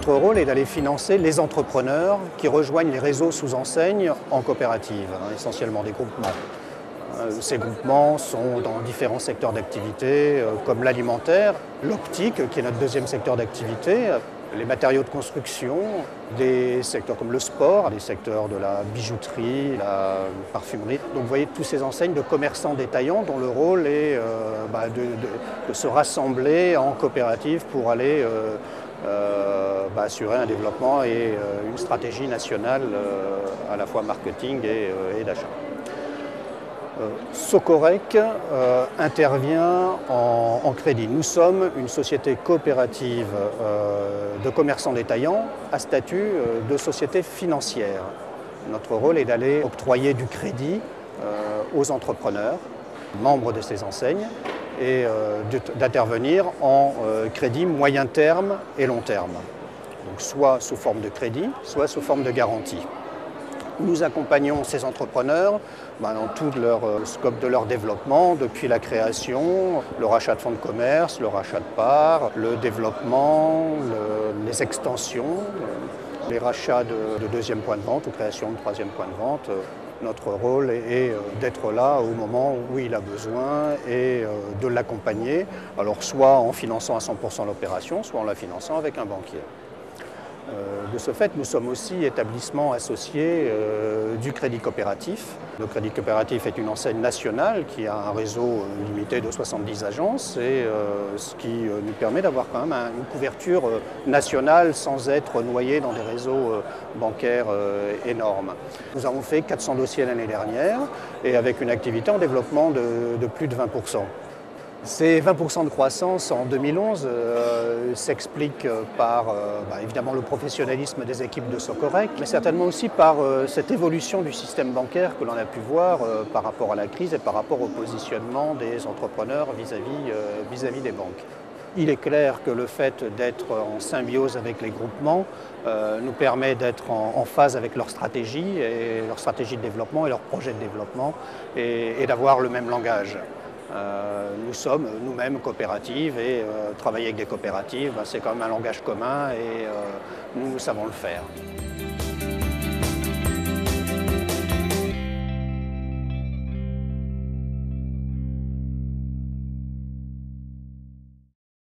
Notre rôle est d'aller financer les entrepreneurs qui rejoignent les réseaux sous enseigne en coopérative, essentiellement des groupements. Ces groupements sont dans différents secteurs d'activité, comme l'alimentaire, l'optique, qui est notre deuxième secteur d'activité, les matériaux de construction, des secteurs comme le sport, des secteurs de la bijouterie, la parfumerie. Donc vous voyez tous ces enseignes de commerçants détaillants dont le rôle est de se rassembler en coopérative pour aller assurer un développement et une stratégie nationale à la fois marketing et d'achat. Socorec intervient en crédit. Nous sommes une société coopérative de commerçants détaillants à statut de société financière. Notre rôle est d'aller octroyer du crédit aux entrepreneurs, membres de ces enseignes, et d'intervenir en crédit moyen terme et long terme. Donc soit sous forme de crédit, soit sous forme de garantie. Nous accompagnons ces entrepreneurs dans tout leur scope de leur développement, depuis la création, le rachat de fonds de commerce, le rachat de parts, le développement, les extensions, les rachats de deuxième point de vente ou création de troisième point de vente. Notre rôle est d'être là au moment où il a besoin et de l'accompagner, alors soit en finançant à 100% l'opération, soit en la finançant avec un banquier. De ce fait, nous sommes aussi établissement associé du Crédit Coopératif. Le Crédit Coopératif est une enseigne nationale qui a un réseau limité de 70 agences et ce qui nous permet d'avoir quand même une couverture nationale sans être noyé dans des réseaux bancaires énormes. Nous avons fait 400 dossiers l'année dernière et avec une activité en développement de plus de 20%. Ces 20% de croissance en 2011 s'expliquent par évidemment le professionnalisme des équipes de Socorec, mais certainement aussi par cette évolution du système bancaire que l'on a pu voir par rapport à la crise et par rapport au positionnement des entrepreneurs vis-à-vis des banques. Il est clair que le fait d'être en symbiose avec les groupements nous permet d'être en phase avec leur stratégie de développement et leur projet de développement et d'avoir le même langage. Nous sommes nous-mêmes coopératives et travailler avec des coopératives, c'est quand même un langage commun et nous savons le faire.